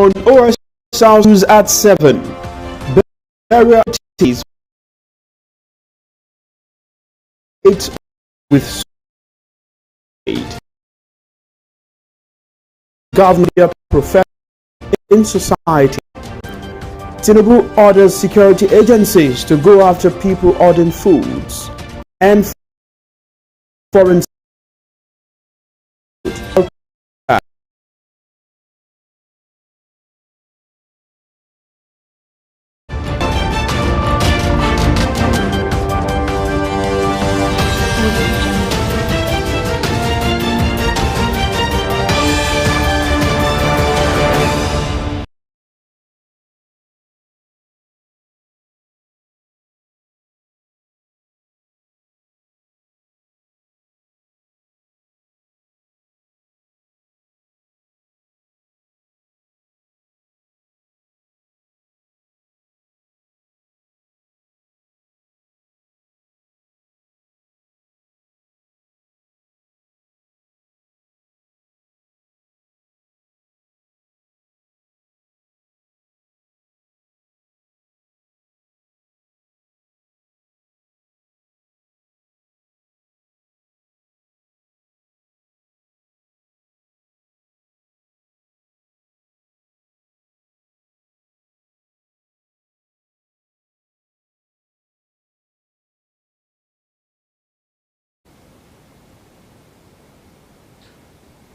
on Osrc News at 7. Burial activities with aid. Government professionals in society. Tinubu orders security agencies to go after people hoarding foods and foreign food.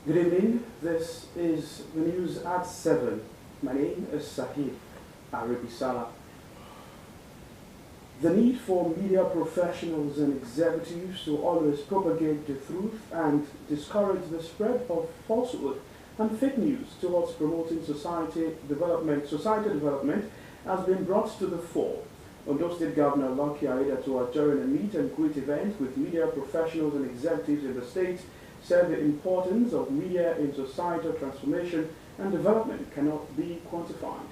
Good evening, this is the news at 7. My name is Sahib Arabisala. The need for media professionals and executives to always propagate the truth and discourage the spread of falsehood and fake news towards promoting society development has been brought to the fore. Ondo State Governor Lucky Aiyedatiwa, during a meet and greet event with media professionals and executives in the state, said the importance of media in societal transformation and development cannot be quantified.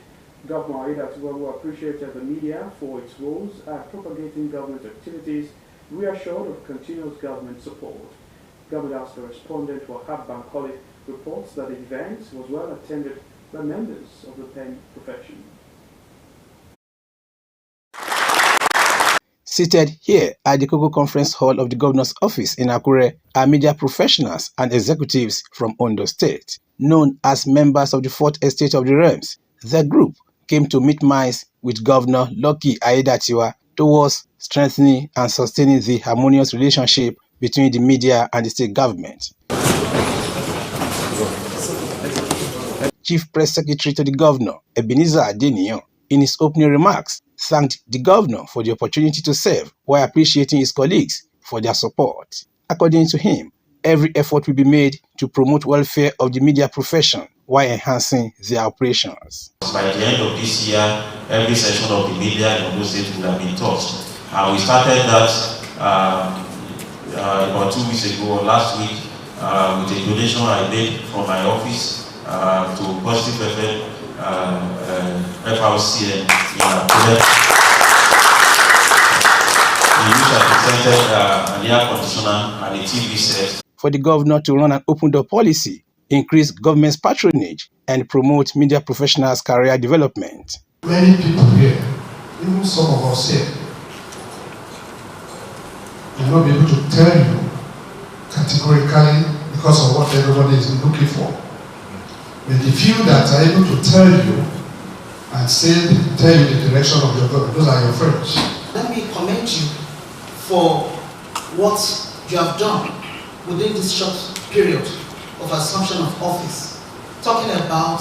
Governor Aiyedatiwa, who appreciated the media for its roles at propagating government activities, reassured of continuous government support. Government's correspondent Wahab Bankole reports that the event was well attended by members of the pen profession. Seated here at the Koko Conference Hall of the Governor's Office in Akure are media professionals and executives from Ondo State. Known as members of the Fourth Estate of the Realms, the group came to meet minds with Governor Lucky Aiyedatiwa towards strengthening and sustaining the harmonious relationship between the media and the state government. Chief Press Secretary to the Governor, Ebenezer Adeniyan, in his opening remarks, thanked the governor for the opportunity to serve while appreciating his colleagues for their support. According to him, every effort will be made to promote welfare of the media profession while enhancing their operations. By the end of this year, every section of the media in Ondo State will have been touched. We started that about 2 weeks ago, last week, with a donation I made from my office to Positive FM, FRCN in Akure. In which I presented an air conditioner and a TV set. For the governor to run an open door policy, increase government's patronage, and promote media professionals' career development. Many people here, even some of us here, will not be able to tell you categorically because of what everybody is looking for. But the few that are able to tell you and tell you the direction of your government, those are your friends. Let me commend you for what you have done within this short period of assumption of office, talking about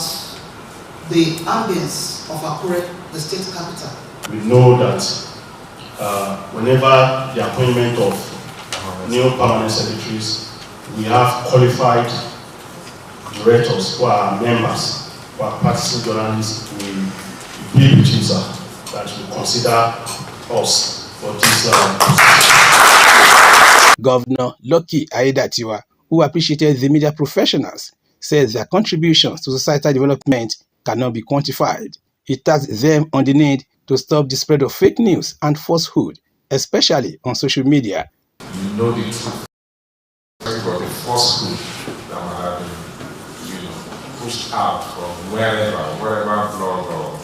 the ambience of Akure, the state capital. We know that whenever the appointment of new permanent secretaries, we have qualified directors who are members, who are practicing journalists, will be with you, sir, that will consider us for this. Governor Lucky Aiyedatiwa, who appreciated the media professionals, said their contributions to societal development cannot be quantified. He tasked them on the need to stop the spread of fake news and falsehood, especially on social media. You know the truth, but the falsehood that might have been, pushed out from wherever blog or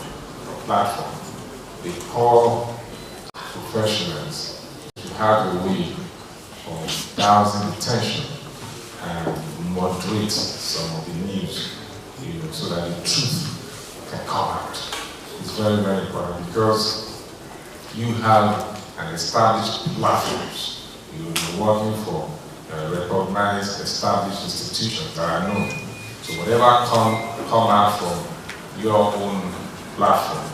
platform, they call professionals to have a way of dousing tension and moderate some of the news, so that the truth can come out. It's very, very important because you have an established platforms. You're working for recognized, established institutions that are known. So whatever come out from your own platform,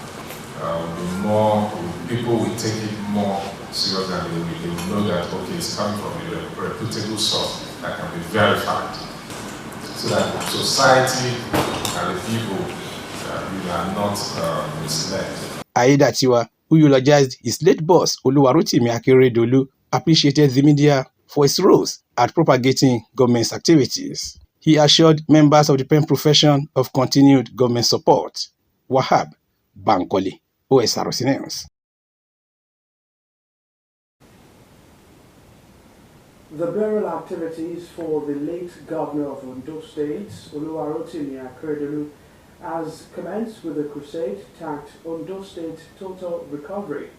people will take it more serious, and they will know that, okay, it's coming from a reputable source that can be verified. So that society and the people are not misled. Aiyedatiwa, who eulogized his late boss, Oluwarotimi Akeredolu, appreciated the media for its roles at propagating government's activities. He assured members of the pen profession of continued government support. Wahab Bankole, Osrc News. The burial activities for the late governor of Ondo State, Oluwarotimi Akeredolu, has commenced with a crusade tagged Ondo State Total Recovery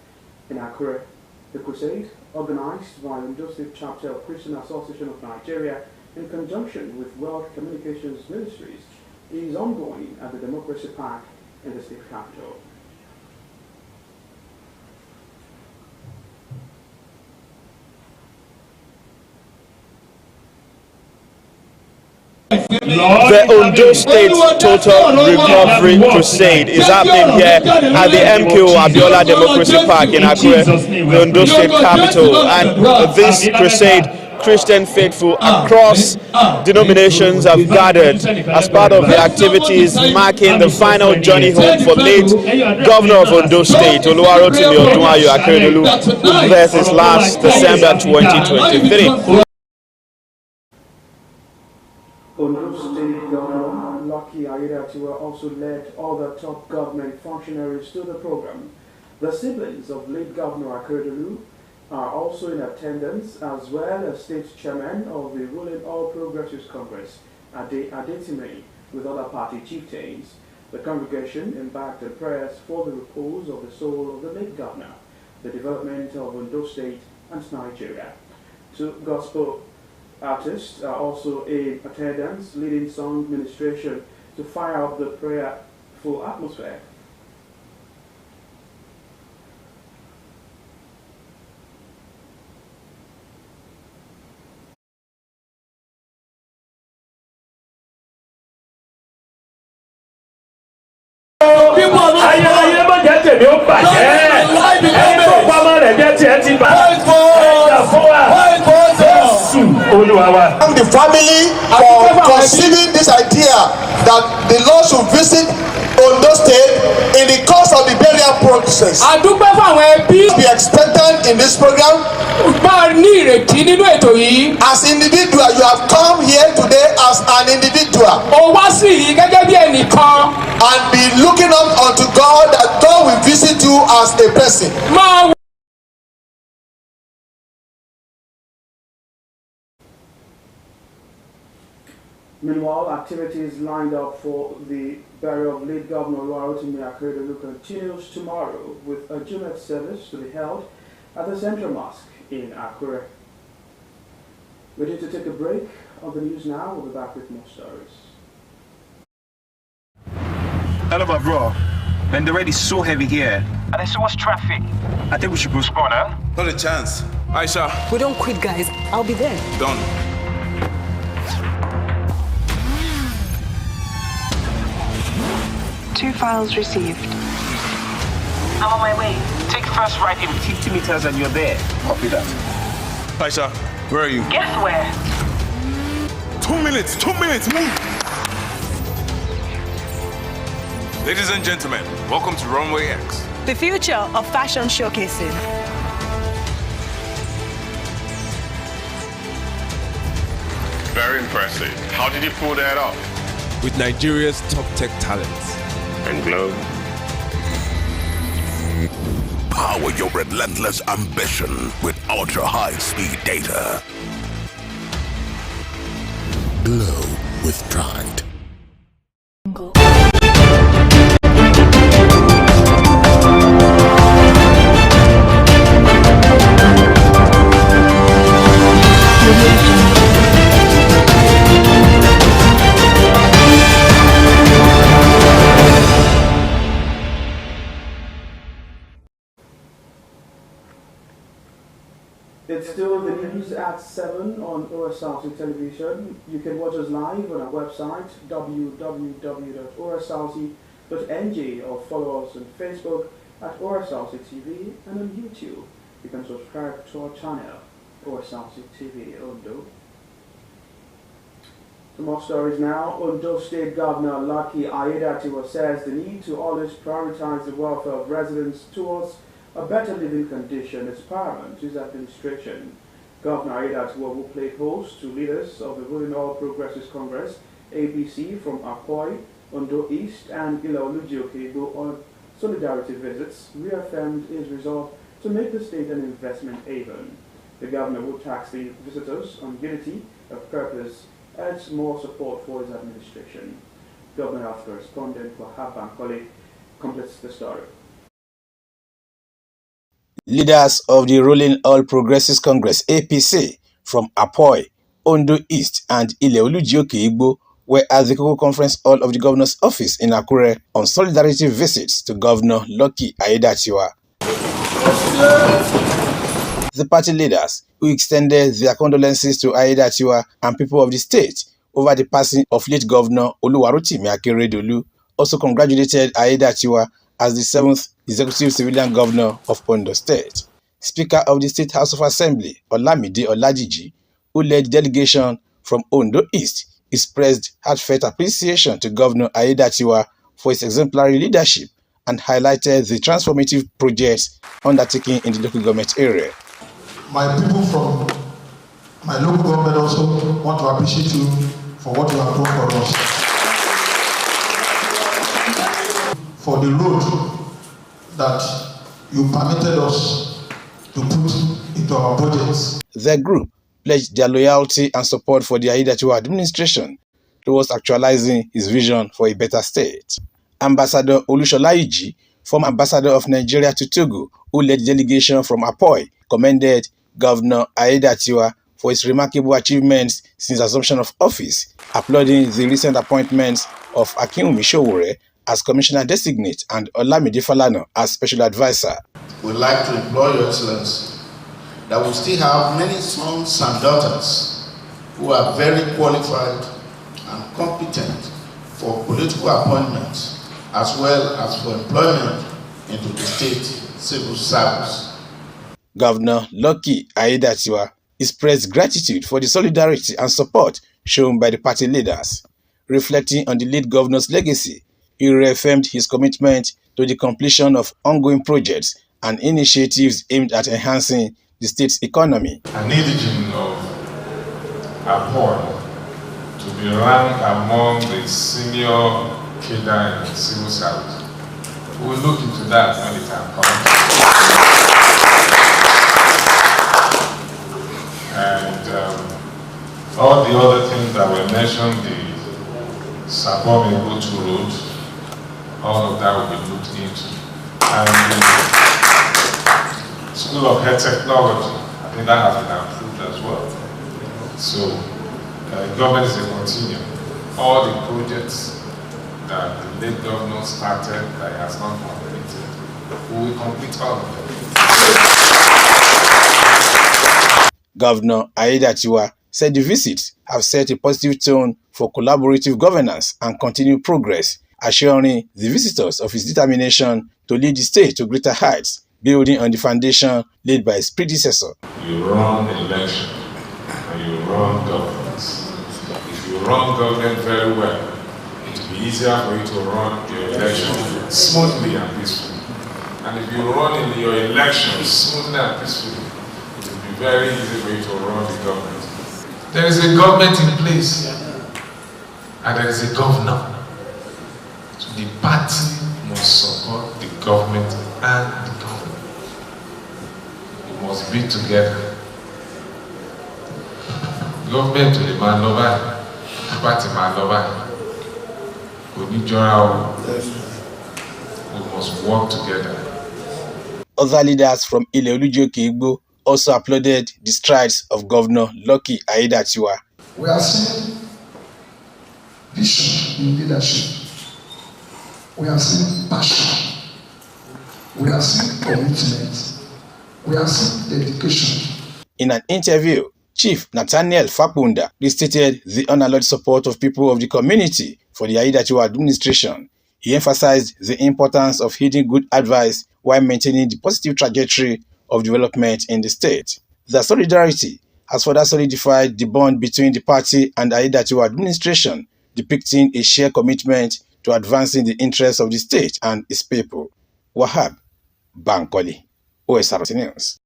in Akure. The crusade, organized by Ondo State Chapter of Christian Association of Nigeria in conjunction with World Communications Ministries, is ongoing at the Democracy Park in the state capital. The Ondo State Total Recovery Crusade is happening here at the MKO Abiola Democracy Park in Akure, the Ondo State capital. And this crusade, Christian faithful across denominations have gathered as part of the activities marking the final journey home for late Governor of Ondo State, Oluwarotimi Akeredolu, whose birth is last December 2023. Ondo State Governor Lucky Aiyedatiwa also led other top government functionaries to the program. The siblings of late Governor Akeredolu are also in attendance, as well as State Chairman of the ruling All Progressives Congress, Adetime, with other party chieftains. The congregation embarked on prayers for the repose of the soul of the late Governor, the development of Ondo State and Nigeria. Two gospel artists are also in attendance, leading song ministration to fire up the prayerful atmosphere. Thank the family for conceiving this idea that the Lord should visit Ondo State in the course of the burial process. Be expectant in this program. As individual, you have come here today as an individual. And be looking up unto God that God will visit you as a person. Meanwhile, activities lined up for the burial of late Governor Oluwarotimi Akeredolu continues tomorrow with a Jumat service to be held at the Central Mosque in Akure. We're due to take a break. On the news now, we'll be back with more stories. Hello, my bro. Man, the rain is so heavy here. And there's so much traffic. I think we should postpone, huh? Not a chance. Aisha. We don't quit, guys. I'll be there. Done. 2 files received. I'm on my way. Take first right in 50 meters and you're there. Copy that. Aisha, where are you? Guess where? 2 minutes. 2 minutes. Move. Ladies and gentlemen, welcome to Runway X. The future of fashion showcasing. Very impressive. How did you pull that off? With Nigeria's top tech talents. And Glow. Power your relentless ambition with ultra-high-speed data. Glow with pride. It's still the news at 7 on Osrc television. You can watch us live on our website www.osrc.ng or follow us on Facebook at Osrc TV and on YouTube. You can subscribe to our channel, Osrc TV Ondo. Some more stories now. Ondo State Governor Lucky Aiyedatiwa says the need to always prioritize the welfare of residents towards a better living condition is paramount to his administration. Governor Aiyedatiwa will play host to leaders of the ruling All Progressives Congress, APC, from Akoi, Ondo East and Ilaoluji-Okigbo on solidarity visits, reaffirmed his resolve to make the state an investment haven. The governor will tax the visitors on unity of purpose, adds more support for his administration. Governor Health correspondent Wahab Bankole completes the story. Leaders of the ruling All Progressives Congress (APC) from Apoi, Ondo East and Ile-Oluji-Okigbo were at the Koko Conference Hall of the Governor's Office in Akure on solidarity visits to Governor Lucky Aiyedatiwa. The party leaders, who extended their condolences to Aiyedatiwa and people of the state over the passing of late Governor Oluwarotimi Akeredolu, also congratulated Aiyedatiwa as the 7th executive civilian governor of Ondo State. Speaker of the State House of Assembly, Olamide Olajiji, who led the delegation from Ondo East, expressed heartfelt appreciation to Governor Aiyedatiwa for his exemplary leadership and highlighted the transformative projects undertaken in the local government area. My people from my local government also want to appreciate you for what you have done for us. For the road that you permitted us to put into our budgets. The group pledged their loyalty and support for the Aiyedatiwa administration towards actualizing his vision for a better state. Ambassador Olushola Iji, former ambassador of Nigeria to Togo, who led the delegation from Apoi, commended Governor Aiyedatiwa for his remarkable achievements since assumption of office, applauding the recent appointments of Akinwumi Sowore as Commissioner Designate and Olamide Falana as Special Advisor. We'd like to implore Your Excellency that we still have many sons and daughters who are very qualified and competent for political appointments as well as for employment into the state civil service. Governor Lucky Aiyedatiwa expressed gratitude for the solidarity and support shown by the party leaders. Reflecting on the late governor's legacy, he reaffirmed his commitment to the completion of ongoing projects and initiatives aimed at enhancing the state's economy. An indigene of Apoi to be ranked among the senior cadre in civil service. We will look into that when the time comes. And all the other things that were mentioned, the Sabom-Igotu Road, all of that will be looked into. And the School of Health Technology, I think that has been approved as well. So, government is a continuum. All the projects that the late governor started that has not completed, we will complete all of them. Governor Aiyedatiwa said the visits have set a positive tone for collaborative governance and continued progress, assuring the visitors of his determination to lead the state to greater heights, building on the foundation laid by his predecessor. You run election and you run governance. If you run government very well, it will be easier for you to run your election smoothly and peacefully. And if you run in your election smoothly and peacefully, it will be very easy for you to run the government. There is a government in place, and there is a governor. So the party must support the government and the government. We must be together. Government to the man over, party man over. We must work together. Other leaders from Ile-Oluji-Okigbo also applauded the strides of Governor Lucky Aiyedatiwa. We are seeing vision in leadership. We are seeing passion. We are seeing commitment. We are seeing dedication. In an interview, Chief Nathaniel Fakunda restated the unalloyed support of people of the community for the Aiyedatiwa administration. He emphasized the importance of heeding good advice while maintaining the positive trajectory of development in the state. The solidarity has further solidified the bond between the party and the Aiyedatiwa administration, depicting a shared commitment to advancing the interests of the state and its people. Wahab Bankole, Osrc News.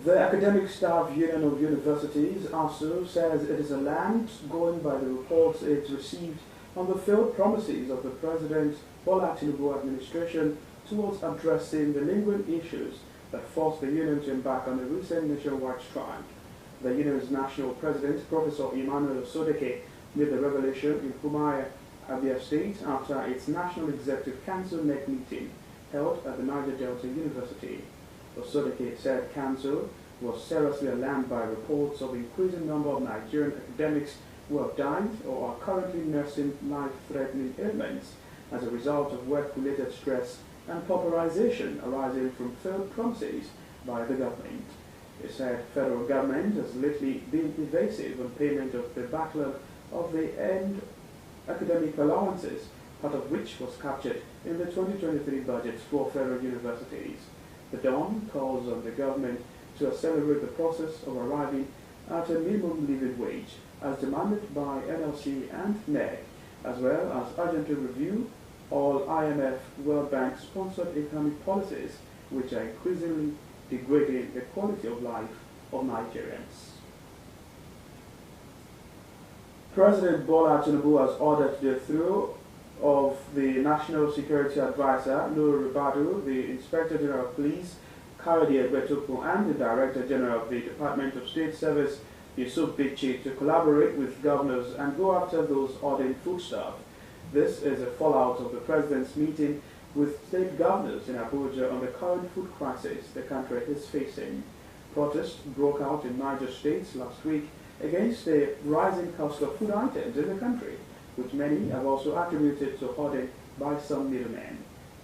The Academic Staff Union of Universities, ASU, says it is alarmed going by the reports it received on the failed promises of the President Bola Tinubu administration towards addressing the lingering issues that forced the union to embark on a recent nationwide strike. The union's national president, Professor Emmanuel Osodeke, made the revelation in Kumaya, Abia State, after its National Executive Council NEC meeting held at the Niger Delta University. Osodeke said Council was seriously alarmed by reports of increasing number of Nigerian academics who have died or are currently nursing life-threatening ailments as a result of work-related stress and pauperization arising from failed promises by the government. He said federal government has lately been evasive on payment of the backlog of the end academic allowances, part of which was captured in the 2023 budget for federal universities. The Dawn calls on the government to accelerate the process of arriving at a minimum living wage as demanded by NLC and NEC, as well as urgently review all IMF, World Bank sponsored economic policies which are increasingly degrading the quality of life of Nigerians. President Bola Tinubu has ordered the withdrawal of the National Security Advisor, Nuru Ribadu, the Inspector General of Police, Kayode Egbetoku, and the Director General of the Department of State Service, Yusuf Bichi, to collaborate with governors and go after those ordering foodstuff. This is a fallout of the President's meeting with state governors in Abuja on the current food crisis the country is facing. Protests broke out in Niger State last week against the rising cost of food items in the country, which many have also attributed to hoarding by some middlemen.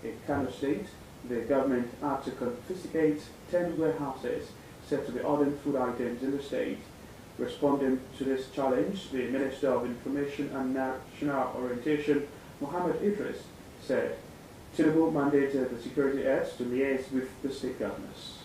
In Kano State, the government had to confiscate 10 warehouses said to be ordering food items in the state. Responding to this challenge, the Minister of Information and National Orientation, Mohammed Idris, said Tinubu mandated the security heads to liaise with the state governors.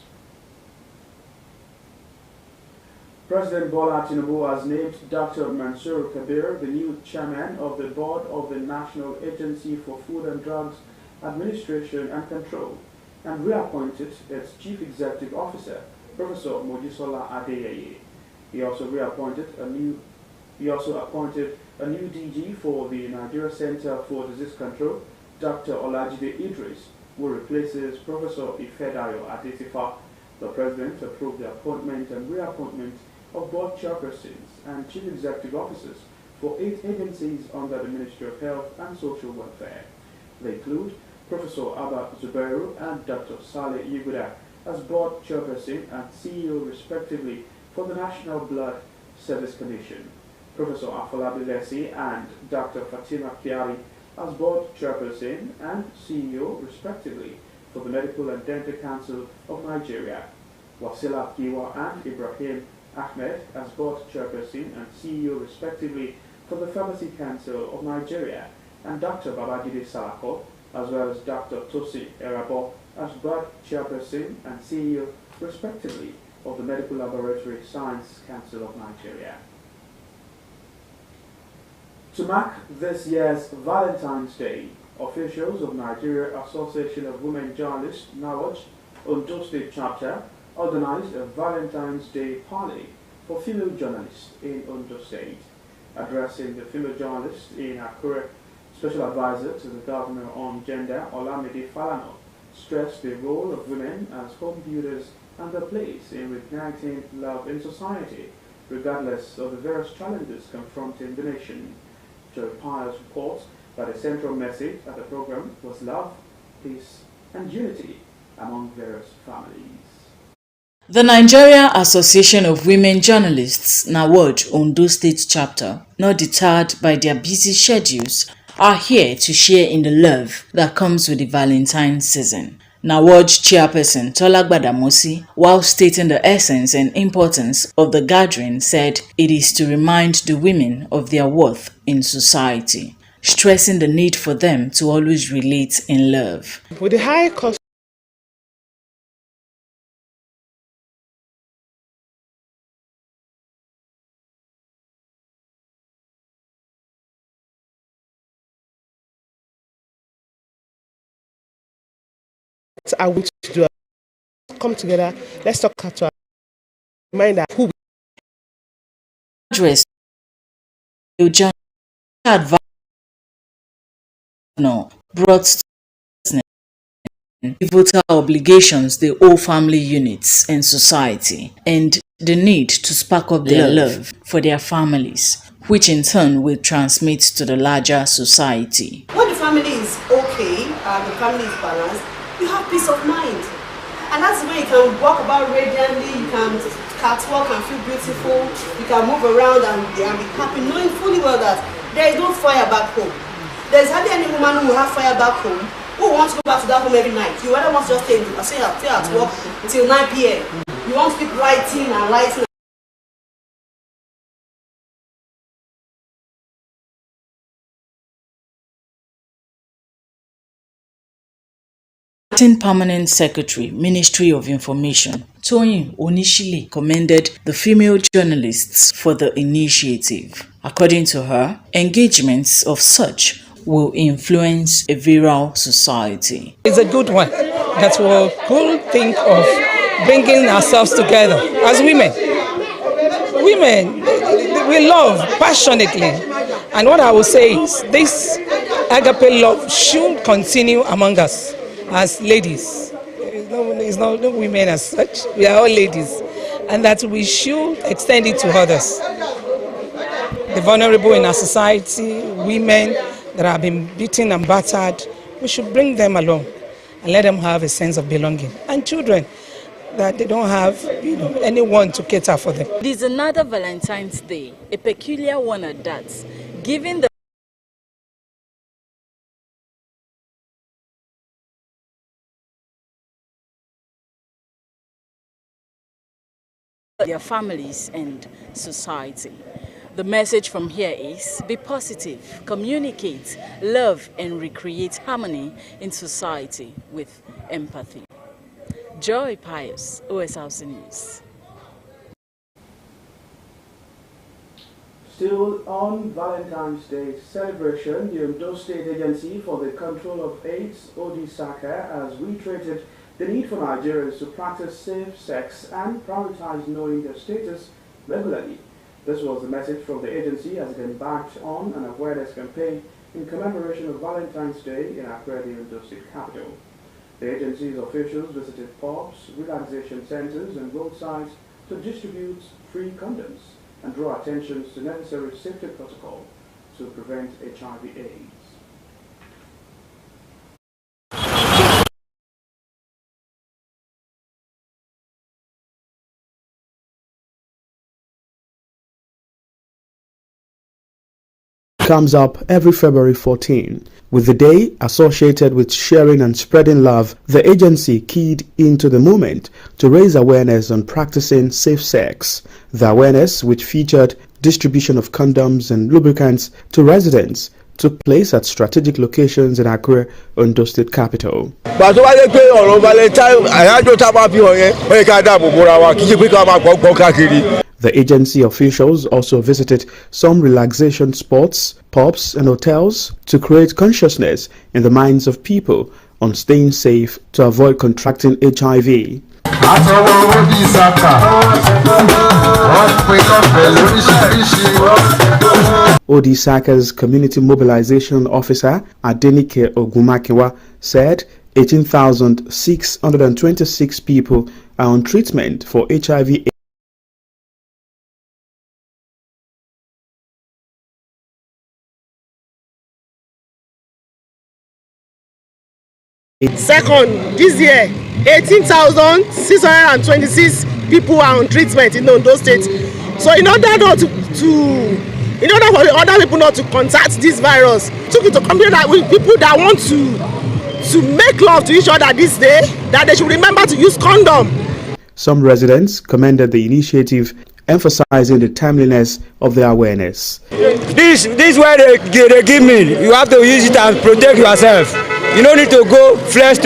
President Bola Tinubu has named Dr. Mansour Kabir the new chairman of the board of the National Agency for Food and Drugs Administration and Control and reappointed its chief executive officer, Professor Mojisola Adeyeye. He also appointed a new DG for the Nigeria Center for Disease Control, Dr. Olajide Idris, who replaces Professor Ifedayo Adetifa. The President approved the appointment and reappointment of board chairpersons and chief executive officers for 8 agencies under the Ministry of Health and Social Welfare. They include Professor Abba Zubairu and Dr. Saleh Yuguda as board chairperson and CEO respectively for the National Blood Service Commission, Professor Afolabi Lesi and Dr. Fatima Kiari as board chairperson and CEO respectively for the Medical and Dental Council of Nigeria, Wasila Kiwa and Ibrahim Ahmed as board chairperson and CEO respectively for the Pharmacy Council of Nigeria, and Dr. Babajide Salako as well as Dr. Tosi Erabo as board chairperson and CEO respectively of the Medical Laboratory Science Council of Nigeria. To mark this year's Valentine's Day, officials of Nigeria Association of Women Journalists, NAWJ, Ondo State Chapter, organized a Valentine's Day party for female journalists in Ondo State. Addressing the female journalists in Akure, Special Advisor to the Governor on Gender, Olamide Falano, stressed the role of women as home builders and their place in reigniting love in society, regardless of the various challenges confronting the nation. Joy Pius reports that the central message at the program was love, peace, and unity among various families. The Nigeria Association of Women Journalists, NAWJ, Ondo State Chapter, not deterred by their busy schedules, are here to share in the love that comes with the Valentine season. NAWOJ chairperson Tola Gbadamosi, while stating the essence and importance of the gathering, said it is to remind the women of their worth in society, stressing the need for them to always relate in love. With the high cost I want to do, come together, let's talk to remind that who Address brought pivotal obligations they owe family units and society, and the need to spark up their love for their families, which in turn will transmit to the larger society. When the family is okay and the family is balanced, you have peace of mind. And that's where you can walk about radiantly, you can catwalk and feel beautiful, you can move around and be happy, knowing fully well that there is no fire back home. There's hardly any woman who will have fire back home who wants to go back to that home every night. You rather want to just stay at work until 9 p.m. You want to keep writing and lighting. Acting Permanent Secretary, Ministry of Information, Toyin Onishile, commended the female journalists for the initiative. According to her, engagements of such will influence a virile society. It's a good one that we'll think of bringing ourselves together as women. Women, we love passionately. And what I will say is this agape love should continue among us as ladies. It's not women as such, we are all ladies. And that we should extend it to others. The vulnerable in our society, women that have been beaten and battered, we should bring them along and let them have a sense of belonging. And children, that they don't have anyone to cater for them. It is another Valentine's Day, a peculiar one at that, given the their families and society. The message from here is be positive, communicate, love and recreate harmony in society with empathy. Joy Pius, Osrc News. Still on Valentine's Day celebration, the Ondo State Agency for the Control of AIDS, Osrc, has reiterated the need for Nigerians to practice safe sex and prioritize knowing their status regularly. This was the message from the agency as it embarked on an awareness campaign in commemoration of Valentine's Day in Accra, the Ondo State capital. The agency's officials visited pubs, relaxation centers and roadsides to distribute free condoms and draw attention to necessary safety protocol to prevent HIV/AIDS. Comes up every February 14. With the day associated with sharing and spreading love, the agency keyed into the moment to raise awareness on practicing safe sex. The awareness, which featured distribution of condoms and lubricants to residents, took place at strategic locations in Accra, Ondo State capital. The agency officials also visited some relaxation spots, pubs and hotels to create consciousness in the minds of people on staying safe to avoid contracting HIV. Osrc's Community Mobilization Officer Adenike Ogumakiwa said 18,626 people are on treatment for HIV. Second, this year, 18,626 people are on treatment in Ondo State. So in order for other people not to contact this virus, took it to compare that with people that want to to make love to each other this day, that they should remember to use condom. Some residents commended the initiative, emphasizing the timeliness of the awareness. This where they give me. You have to use it and protect yourself. You don't need to go flesh to